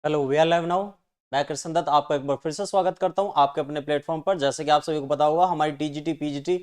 Hello we are live now. मैं कृष्ण दत्त आपका एक बार फिर से स्वागत करता हूं आपके अपने प्लेटफॉर्म पर। जैसे कि आप सभी को पता होगा, हमारी टीजीटी पीजीटी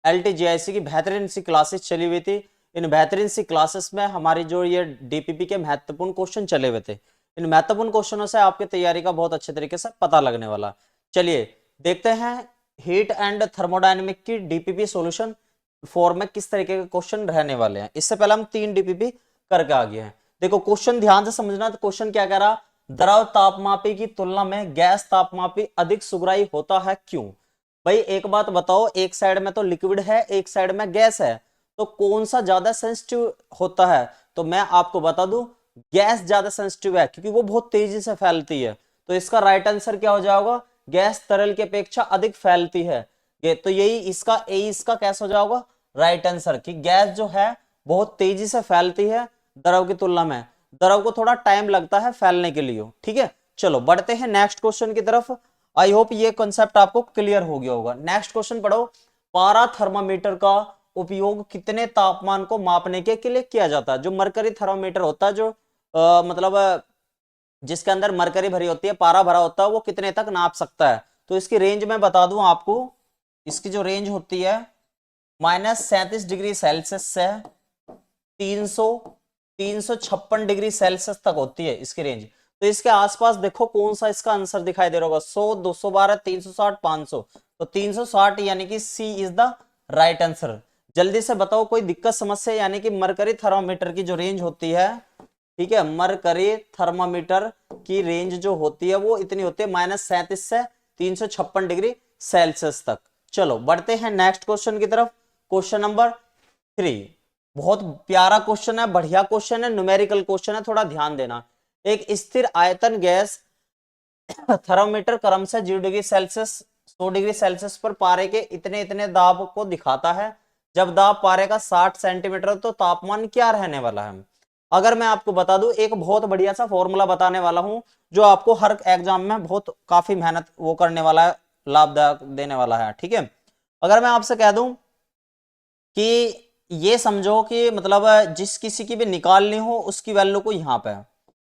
एलटी जीआईसी की बेहतरीन सी क्लासेस चली हुई थी। इन बेहतरीन सी क्लासेस में हमारी जो ये डीपीपी के महत्वपूर्ण क्वेश्चन चले हुए थे, इन महत्वपूर्ण क्वेश्चनों से आपकी तैयारी का बहुत अच्छे तरीके से पता लगने वाला। चलिए देखते हैं हीट एंड थर्मोडायनेमिक की डीपीपी सॉल्यूशन फॉर में किस तरीके के क्वेश्चन रहने वाले हैं। इससे पहले हम 3 डीपीपी करके आ गए हैं। देखो क्वेश्चन ध्यान से समझना। तो क्वेश्चन क्या कह रहा, द्रव तापमापी की तुलना में गैस तापमापी अधिक सुगराई होता है, क्यों? भाई एक बात बताओ, एक साइड में तो लिक्विड है, एक साइड में गैस है, तो कौन सा ज्यादा सेंसिटिव होता है? तो मैं आपको बता दूं, गैस ज्यादा सेंसिटिव है क्योंकि वो बहुत तेजी से फैलती है। तो इसका राइट आंसर क्या हो जाएगा? गैस तरल की अपेक्षा अधिक फैलती है। ये तो यही इसका कैसा हो जाएगा राइट आंसर, कि गैस जो है बहुत तेजी से फैलती है द्रव की तुलना में। द्रव को थोड़ा टाइम लगता है फैलने के लिए। ठीक है, चलो बढ़ते हैं नेक्स्ट क्वेश्चन की तरफ। आई होप ये कॉन्सेप्ट आपको क्लियर हो गया होगा। नेक्स्ट क्वेश्चन पढ़ो। पारा थर्मामीटर का उपयोग कितने तापमान को मापने के लिए किया जाता है? जो मरकरी थर्मामीटर होता है, जो मतलब जिसके अंदर मरकरी भरी होती है, पारा भरा होता है, वो कितने तक नाप सकता है? तो इसकी रेंज मैं बता दूं आपको। इसकी जो रेंज होती है -37 डिग्री सेल्सियस से 356 डिग्री सेल्सियस तक होती है इसकी रेंज। तो इसके आसपास देखो कौन सा इसका आंसर दिखाई दे रहा होगा। 100, 212, 360, 500। तो 360 यानी कि सी इज द राइट आंसर। जल्दी से बताओ कोई दिक्कत समस्या? यानी कि मरकरी थर्मामीटर की जो रेंज होती है, ठीक है, मरकरी थर्मामीटर की रेंज जो होती है वो इतनी होती है -37 से 356 डिग्री सेल्सियस तक। चलो बढ़ते हैं नेक्स्ट क्वेश्चन की तरफ। क्वेश्चन नंबर 3 बहुत प्यारा क्वेश्चन है, बढ़िया क्वेश्चन है, न्यूमेरिकल क्वेश्चन है, थोड़ा ध्यान देना। एक स्थिर आयतन गैस थर्मामीटर क्रम से 0 डिग्री सेल्सियस 100 डिग्री सेल्सियस पर पारे के इतने इतने दाब को दिखाता है। जब दाब पारे का 60 सेंटीमीटर, तो तापमान क्या रहने वाला है? अगर मैं आपको बता दूं, एक बहुत बढ़िया सा फॉर्मूला बताने वाला हूं जो आपको हर एग्जाम में बहुत काफी मेहनत वो करने वाला है, लाभदायक देने वाला है। ठीक है, अगर मैं आपसे कह दूं कि ये समझो कि मतलब जिस किसी की भी निकालनी हो उसकी वैल्यू को यहाँ पे,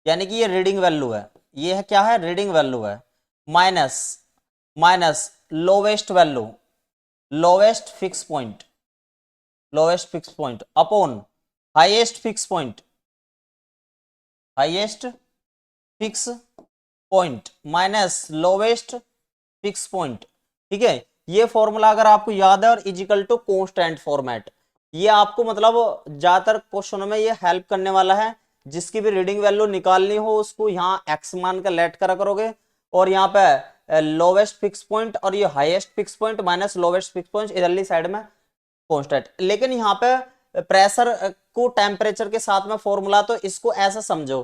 यानी कि ये रीडिंग वैल्यू है, ये है क्या है? रीडिंग वैल्यू है। Minus minus lowest value, lowest fix point, lowest fix point upon highest fix point, highest fix point minus lowest fix point. ठीक है, ये फॉर्मूला अगर आपको याद है, और इजिकल टू कांस्टेंट फॉर्मेट, ये आपको मतलब ज्यादातर क्वेश्चनों में ये हेल्प करने वाला है। जिसकी भी रीडिंग वैल्यू निकालनी हो उसको यहाँ एक्स मान कर लेट करा करोगे, और यहाँ पे लोवेस्ट फिक्स पॉइंट और ये highest fix point minus lowest fix point इधरली साइड में कांस्टेंट। लेकिन यहाँ पे प्रेशर को टेम्परेचर के साथ में फॉर्मूला, तो इसको ऐसा समझो,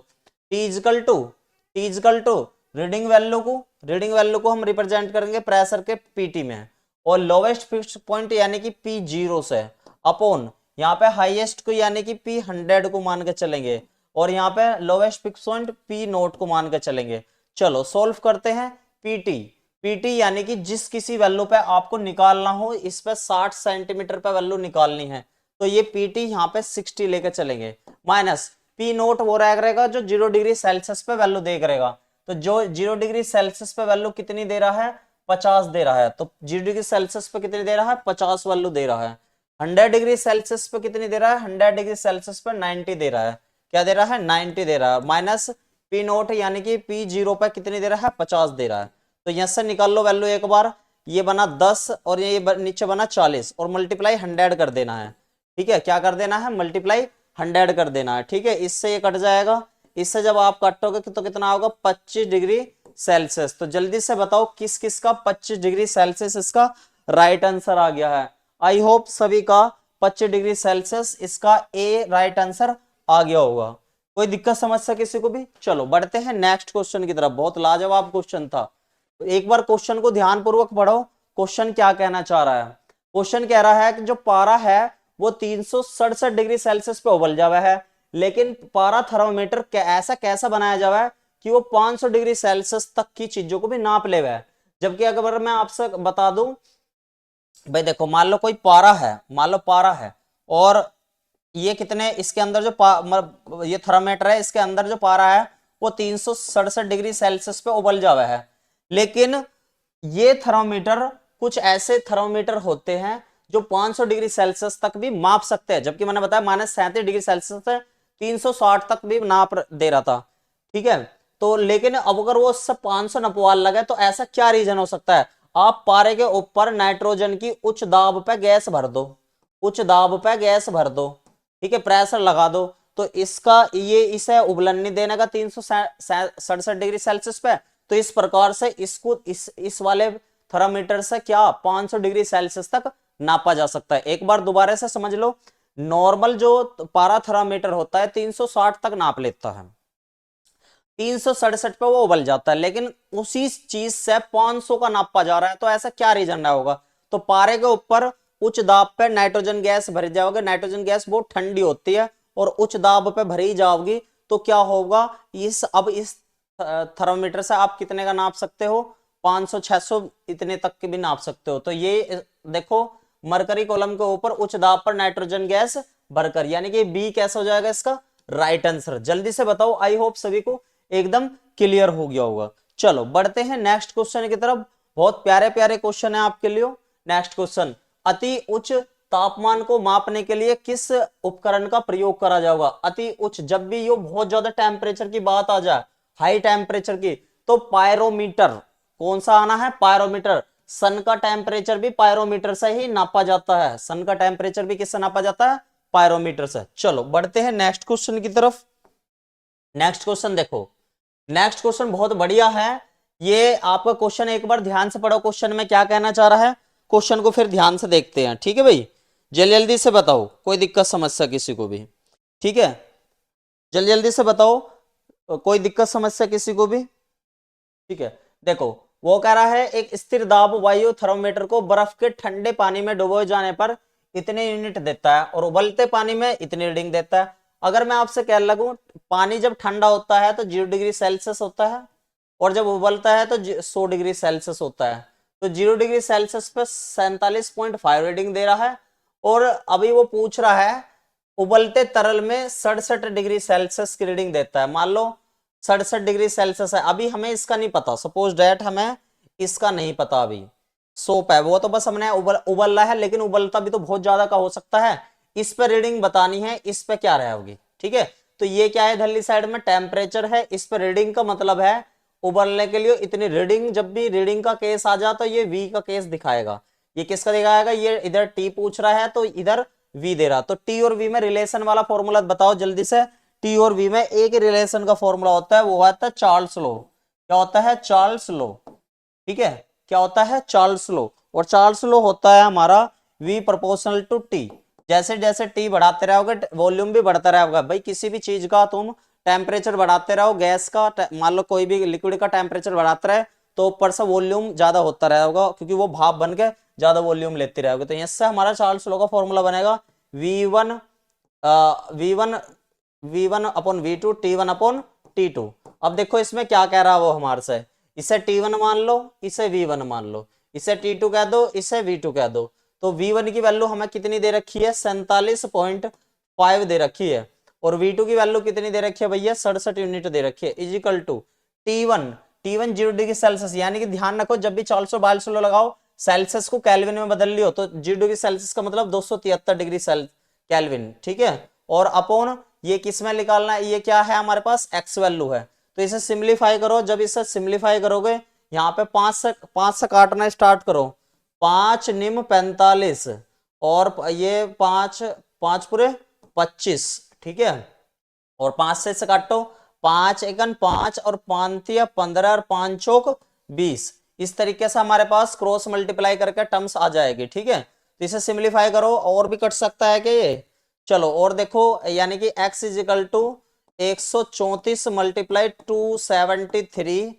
T is equal to reading value को हम रिप्रेजेंट करेंगे प्रेशर के पीटी में, और लोवेस्ट फिक्स पॉइंट यानी कि P0 से अपॉन यहाँ पे हाईएस्ट को यानी कि P100 को मान के चलेंगे, और यहाँ पे लोवेस्ट फिक्स पॉइंट P0 को मान के चलेंगे। चलो सॉल्व करते हैं। पीटी यानी कि जिस किसी वैल्यू पे आपको निकालना हो, इस पे 60 सेंटीमीटर पे वैल्यू निकालनी है, तो ये पीटी यहाँ पे 60 लेके चलेंगे, माइनस P0 वो रहेगा जो 0 डिग्री सेल्सियस पे वैल्यू देख रहेगा। तो जो 0 डिग्री सेल्सियस पे वैल्यू कितनी दे रहा है? 50 दे रहा है। तो 0 डिग्री सेल्सियस पे कितनी दे रहा है? 50 वैल्यू दे रहा है। 100 डिग्री सेल्सियस पे कितनी दे रहा है? 100 डिग्री सेल्सियस पे 90 दे रहा है। क्या दे रहा है? 90 दे रहा है। माइनस P0 यानी कि P0 पे कितनी दे रहा है? 50 दे रहा है। तो यहां से निकाल लो वैल्यू एक बार। ये बना 10 और ये नीचे बना 40, और मल्टीप्लाई 100 कर देना है। ठीक है, क्या कर देना है? मल्टीप्लाई 100 कर देना है। ठीक है, इससे ये कट जाएगा, इससे जब आप काटोगे तो कितना होगा? 25 डिग्री सेल्सियस। तो जल्दी से बताओ किस किस का 25 डिग्री सेल्सियस इसका राइट आंसर आ गया है? आई होप सभी का 25 डिग्री सेल्सियस इसका ए राइट आंसर आ गया होगा। कोई दिक्कत समस्या किसी को भी? चलो बढ़ते हैं नेक्स्ट क्वेश्चन की तरफ। बहुत लाजवाब क्वेश्चन था, तो एक बार क्वेश्चन को ध्यानपूर्वक पढ़ो। क्वेश्चन क्या कहना चाह रहा है? क्वेश्चन कह रहा है कि जो पारा है वो 367 डिग्री सेल्सियस पे उबल जावा है, लेकिन पारा थर्मामीटर ऐसा कैसा बनाया जावा है कि वो 500 डिग्री सेल्सियस तक की चीजों को भी नाप ले हुआ है। जबकि अगर मैं आपसे बता दूं, भाई देखो मान लो कोई पारा है, मान लो पारा है, और ये कितने इसके अंदर जो ये थर्मामीटर है, इसके अंदर जो पारा है वो 367 डिग्री सेल्सियस पे उबल जावा है। लेकिन ये थर्मोमीटर, कुछ ऐसे थर्मोमीटर होते हैं जो 500 डिग्री सेल्सियस तक भी माप सकते हैं, जबकि मैंने बताया -37 डिग्री सेल्सियस से 360 तक भी नाप दे रहा था। ठीक है, तो लेकिन अब अगर वो उससे 500 नपवाल लगे तो ऐसा क्या रीजन हो सकता है? आप पारे के ऊपर नाइट्रोजन की उच्च दाब पे गैस भर दो, उच्च दाब पे गैस भर दो, ठीक है, प्रेशर लगा दो, तो इसका ये इसे उबलन नहीं देने का 367 डिग्री सेल्सियस पे। तो इस प्रकार से इसको इस वाले थर्मामीटर से क्या 500 डिग्री सेल्सियस तक नापा जा सकता है। एक बार दोबारा से समझ लो, नॉर्मल जो पारा थर्मामीटर होता है 360 तक नाप लेता है, 367 पे वो उबल जाता है, लेकिन उसी चीज से 500 का नापा जा रहा है, तो ऐसा क्या रीजन रहा होगा? तो पारे के ऊपर उच्च दाब पे नाइट्रोजन गैस भरी जाओगे, नाइट्रोजन गैस बहुत ठंडी होती है और उच्च दाब पे भरी जाओगी, तो क्या होगा, इस थर्मामीटर से आप कितने का नाप सकते हो? 500 600 इतने तक के भी नाप सकते हो। तो ये देखो, मरकरी कॉलम के ऊपर उच्च दाब पर नाइट्रोजन गैस भरकर, यानी कि बी कैसा हो जाएगा इसका राइट आंसर। जल्दी से बताओ, आई होप सभी को एकदम क्लियर हो गया होगा। चलो बढ़ते हैं नेक्स्ट क्वेश्चन की तरफ, बहुत प्यारे प्यारे क्वेश्चन है आपके लिए। नेक्स्ट क्वेश्चन, अति उच्च तापमान को मापने के लिए किस उपकरण का प्रयोग करा जाएगा? अति उच्च, जब भी ये बहुत ज्यादा टेम्परेचर की बात आ जाए, हाई टेम्परेचर की, तो पायरोमीटर, कौन सा आना है? पायरोमीटर। सन का टेम्परेचर भी पायरोमीटर से ही नापा जाता है, सन का टेम्परेचर भी किससे नापा जाता है? पायरोमीटर से। चलो बढ़ते हैं नेक्स्ट क्वेश्चन की तरफ। नेक्स्ट क्वेश्चन देखो, नेक्स्ट क्वेश्चन बहुत बढ़िया है। ये आपका क्वेश्चन एक बार ध्यान से पढ़ो, क्वेश्चन में क्या कहना चाह रहा है, क्वेश्चन को फिर ध्यान से देखते हैं। ठीक है भाई, जल्दी जल्दी से बताओ, कोई दिक्कत समस्या किसी को भी? ठीक है, जल्दी जल्दी से बताओ, कोई दिक्कत समस्या किसी को भी? ठीक है, देखो वो कह रहा है एक स्थिर दाब वायु थर्मोमीटर को बर्फ के ठंडे पानी में डुबोए जाने पर इतने यूनिट देता है और उबलते पानी में इतनी रीडिंग देता है। अगर मैं आपसे कह लगूं, पानी जब ठंडा होता है तो 0 डिग्री सेल्सियस होता है और जब उबलता है तो 100 डिग्री सेल्सियस होता है। तो 0 डिग्री सेल्सियस पे 47.5 रीडिंग दे रहा है, और अभी वो पूछ रहा है उबलते तरल में 67 डिग्री सेल्सियस की रीडिंग देता है। मान लो 67 डिग्री सेल्सियस है, अभी हमें इसका नहीं पता, सपोज डेट हमें इसका नहीं पता, अभी सोप है वो तो बस हमने उबल रहा है, लेकिन उबलता भी तो बहुत ज्यादा का हो सकता है। इस पे रीडिंग बतानी है, इस पे क्या रहा होगी। ठीक है, तो ये क्या है, इधरली साइड में टेम्परेचर है, इस पे रीडिंग का मतलब है उबलने के लिए इतनी रीडिंग। जब भी रीडिंग का केस आ जाता तो ये वी का केस दिखाएगा। ये किसका दिखाएगा? ये इधर टी पूछ रहा है तो इधर वी दे रहा, तो टी और वी में रिलेशन वाला फॉर्मूला बताओ जल्दी से। टी और वी में एक ही रिलेशन का फॉर्मूला होता है, वो होता है चार्ल्स लॉ। क्या होता है? Charles law. ठीक है, क्या होता है? Charles law. और चार्ल्स लॉ होता है हमारा v प्रोपोर्शनल टू टी। जैसे जैसे टी बढ़ाते रहोगे वॉल्यूम भी बढ़ता रहेगा। भाई किसी भी चीज का तुम टेम्परेचर बढ़ाते रहो, गैस का मान लो कोई भी लिक्विड का टेम्परेचर बढ़ाते रहे तो ऊपर से वॉल्यूम ज्यादा होता रहेगा, क्योंकि वो भाप बन के ज्यादा वॉल्यूम लेती रहेगी। तो इससे हमारा चार्ल्स लॉ का फॉर्मूला बनेगा v1 upon v2 t1 upon t2। अब देखो इसमें क्या कह रहा है वो हमारे से, इसे t1 मान लो, इसे v1 मान लो, इसे t2 कह दो, इसे v2 कह दो। तो v1 की वैल्यू हमें कितनी दे रखी है? 47.5 दे रखी है, और v2 की वैल्यू कितनी दे रखी है भैया? 67 यूनिट दे रखी है, is equal to t1 0 degree Celsius. यानी कि ध्यान रखो, जब भी 442 लगाओ सेल्सियस को केल्विन में बदल लियो, तो 0 डिग्री सेल्सियस का मतलब 273 डिग्री केल्विन। ठीक है, और अपॉन ये किस में निकालना है? ये क्या है हमारे पास? एक्स वैल्यू है। तो इसे सिंप्लीफाई करो, जब इसे सिंप्लीफाई करोगे यहाँ पे 5 से काटना स्टार्ट करो, 5 निम 45 और ये 5 5 पूरे 25। ठीक है, और 5 से काटो, 5 एकन 5 और 5 15 और 5 चौक 20। इस तरीके से हमारे पास क्रॉस मल्टीप्लाई करके टर्म्स आ जाएगी। ठीक है, तो इसे सिंप्लीफाई करो, और भी कट सकता है कि ये। चलो और देखो, यानी कि x is equal to 134 multiply 273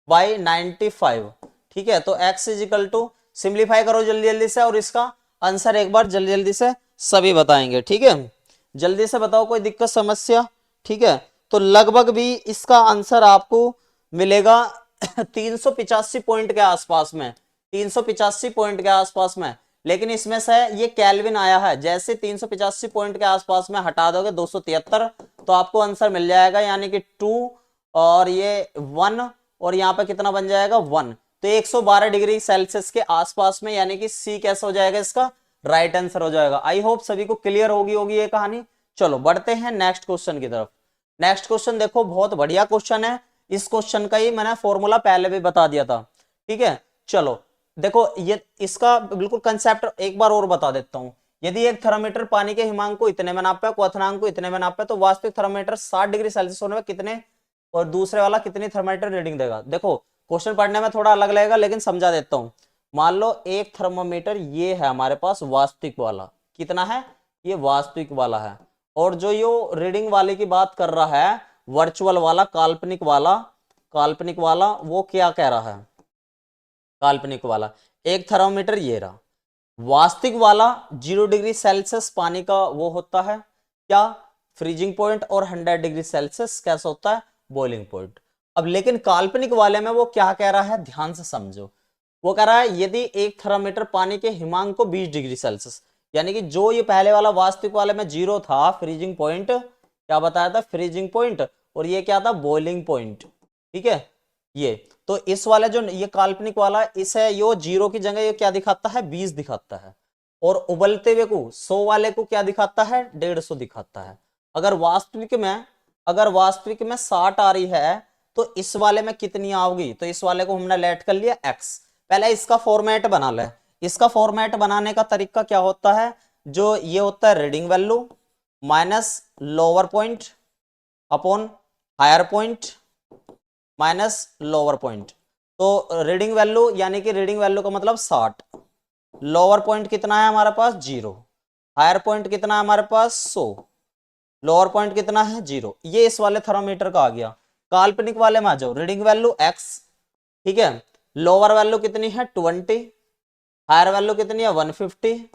by 95। ठीक है, तो x इजिकल टू सिंप्लीफाई करो जल्दी जल्दी से, और इसका आंसर एक बार जल्दी जल्दी से सभी बताएंगे। ठीक है, जल्दी से बताओ, कोई दिक्कत समस्या? ठीक है, तो लगभग भी इसका आंसर आपको मिलेगा 385 पॉइंट के आसपास में, 385 पॉइंट के आसपास में। लेकिन इसमें से ये केल्विन आया है, जैसे 385 पॉइंट के आसपास में हटा दोगे 273, तो आपको आंसर मिल जाएगा, यानी कि 2 और ये 1 और यहाँ पे कितना बन जाएगा 1, तो 112 डिग्री सेल्सियस के आसपास में, यानी कि सी कैसा हो जाएगा, इसका राइट आंसर हो जाएगा। आई होप सभी को क्लियर होगी ये कहानी। चलो बढ़ते हैं नेक्स्ट क्वेश्चन की तरफ। नेक्स्ट क्वेश्चन देखो, बहुत बढ़िया क्वेश्चन है। इस क्वेश्चन का ही मैंने फॉर्मूला पहले भी बता दिया था, ठीक है। चलो देखो, ये इसका बिल्कुल कंसेप्ट एक बार और बता देता हूं। यदि एक थर्मामीटर पानी के हिमांक को इतने में नापे, क्वथनांक को इतने में नापे, तो वास्तविक थर्मामीटर 60 डिग्री सेल्सियस होने में कितने, और दूसरे वाला कितनी थर्मामीटर रीडिंग देगा। देखो क्वेश्चन पढ़ने में थोड़ा अलग लगेगा, लेकिन समझा देता हूं। मान लो एक थर्मामीटर ये है हमारे पास वास्तविक वाला, कितना है, ये वास्तविक वाला है, और जो ये रीडिंग वाले की बात कर रहा है, वर्चुअल वाला, काल्पनिक वाला, वो क्या कह रहा है, काल्पनिक वाला एक थर्मामीटर ये रहा, वास्तविक वाला 0 डिग्री सेल्सियस पानी का वो होता है क्या, फ्रीजिंग पॉइंट, और 100 डिग्री सेल्सियस कैसा होता है, बॉइलिंग पॉइंट। अब लेकिन काल्पनिक वाले में वो क्या कह रहा है, ध्यान से समझो। वो कह रहा है यदि एक थर्मामीटर पानी के हिमांक को 20 डिग्री सेल्सियस, यानी कि जो ये पहले वाला वास्तविक वाले में 0 था, फ्रीजिंग पॉइंट क्या बताया था, फ्रीजिंग पॉइंट, और ये क्या था, बॉइलिंग पॉइंट, ठीक है। ये तो इस वाले जो ये काल्पनिक वाला, इसे यो 0 की जगह ये क्या दिखाता है, 20 दिखाता है, और उबलते हुए को 100 वाले को क्या दिखाता है, 150 दिखाता है। अगर वास्तविक में 60 आ रही है, तो इस वाले में कितनी आओगी, तो इस वाले को हमने लेट कर लिया x। पहले इसका फॉर्मेट बना ले। इसका फॉर्मेट बनाने का तरीका क्या होता है, जो ये होता है reading value minus lower point upon higher point minus lower point. तो रीडिंग वैल्यू यानी कि रीडिंग वैल्यू का मतलब 60, लोअर पॉइंट कितना है हमारे पास 0, हायर पॉइंट कितना है हमारे पास 100, लोअर पॉइंट कितना है 0। ये इस वाले थर्मामीटर का आ गया। काल्पनिक वाले में आ जाओ, रीडिंग वैल्यू x, ठीक है, लोअर वैल्यू कितनी है 20, हायर वैल्यू कितनी है 150,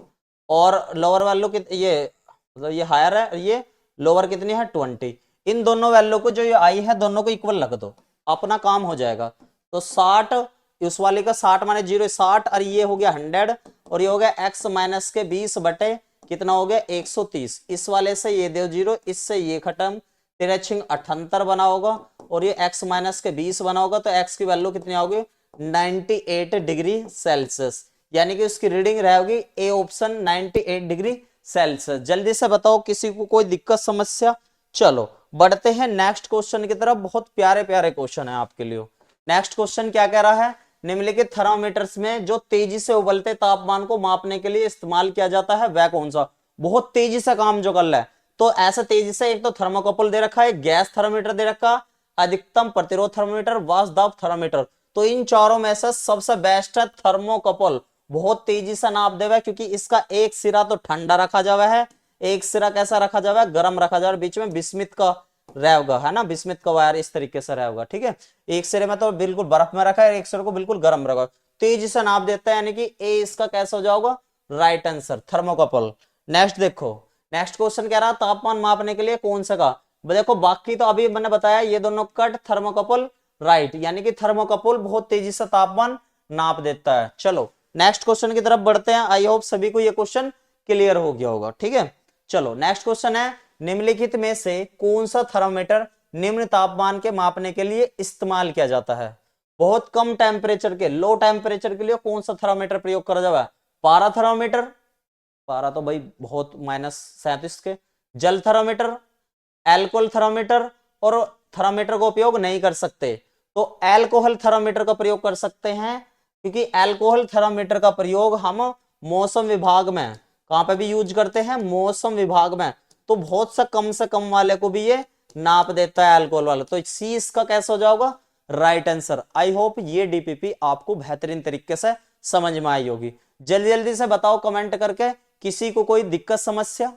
और लोअर वैल्यू ये मतलब ये हायर है, ये लोअर कितनी है 20। इन दोनों वैल्यू को जो ये आई है दोनों को इक्वल रख दो, अपना काम हो जाएगा। तो 60 उस वाले का 60 माने 0 60, और ये हो गया 100, और ये हो गया x माइनस के 20 बटे कितना हो गया 130। इस वाले से ये दो 0, इससे ये खत्म, 13 78 बना होगा, और ये x माइनस के 20 बना होगा, तो x की वैल्यू कितनी आओगी 98 डिग्री सेल्सियस, यानी कि उसकी रीडिंग रहेगी ए ऑप्शन 98 डिग्री सेल्सियस। जल्दी से बताओ किसी को कोई दिक्कत समस्या। चलो बढ़ते हैं नेक्स्ट क्वेश्चन की तरफ। बहुत प्यारे प्यारे क्वेश्चन है आपके लिए। नेक्स्ट क्वेश्चन क्या कह रहा है, निम्नलिखित थर्मामीटर्स में जो तेजी से उबलते तापमान को मापने के लिए इस्तेमाल किया जाता है वह कौन सा। बहुत तेजी से काम जो कर रहा है, तो ऐसा तेजी से एक तो थर्मोकपल दे रखा है, गैस थर्मामीटर दे रखा, अधिकतम प्रतिरोध थर्मामीटर, वाष्प दाब थर्मामीटर। तो इन चारों में से सबसे बेस्ट है थर्मोकपल। बहुत तेजी से नाप देगा, क्योंकि इसका एक सिरा तो ठंडा रखा जावा है, एक सिरा कैसा रखा जावा है, गर्म रखा जावा है, बीच में बिस्मित का रहेगा, है ना, बिस्मित का वायर इस तरीके से रहेगा, ठीक है। एक सिरे में तो बिल्कुल बर्फ में रखा है, एक सिरे को बिल्कुल गर्म रखा, तेजी से नाप देता है, यानी कि ए इसका कैसा हो जाएगा राइट आंसर, थर्मोकपल। नेक्स्ट देखो, नेक्स्ट क्वेश्चन कह रहा तापमान मापने के लिए कौन सा का। देखो बाकी तो अभी मैंने बताया ये दोनों कट, थर्मोकपल राइट, यानी कि थर्मोकपल बहुत तेजी से तापमान नाप देता है। चलो नेक्स्ट क्वेश्चन की तरफ बढ़ते हैं। आई होप सभी को ये क्वेश्चन क्लियर हो गया होगा, ठीक है। चलो नेक्स्ट क्वेश्चन है, निम्नलिखित में से कौन सा थर्मामीटर निम्न तापमान के मापने के लिए इस्तेमाल किया जाता है। बहुत कम टेम्परेचर के, लो टेम्परेचर के लिए कौन सा थर्मामीटर प्रयोग करा जाएगा, पारा थर्मामीटर, पारा तो भाई बहुत -37 के, जल थर्मामीटर, एल्कोहल थर्मामीटर, और थर्मामीटर का उपयोग नहीं कर सकते तो एल्कोहल थर्मामीटर का प्रयोग कर सकते हैं, क्योंकि एल्कोहल थर्मामीटर का प्रयोग हम मौसम विभाग में कहां पे भी यूज करते हैं, मौसम विभाग में। तो बहुत सा कम से कम वाले को भी ये नाप देता है एल्कोहल वाला, तो सी इसका कैसा हो जाएगा राइट आंसर। आई होप ये डीपीपी आपको बेहतरीन तरीके से समझ में आई होगी। जल्दी जल्दी से बताओ कमेंट करके किसी को कोई दिक्कत समस्या।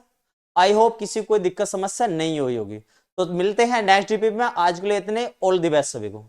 आई होप किसी को कोई दिक्कत समस्या नहीं हुई होगी। तो मिलते हैं नेक्स्ट डीपीपी में, आज के लिए इतने, ऑल द बेस्ट सभी को।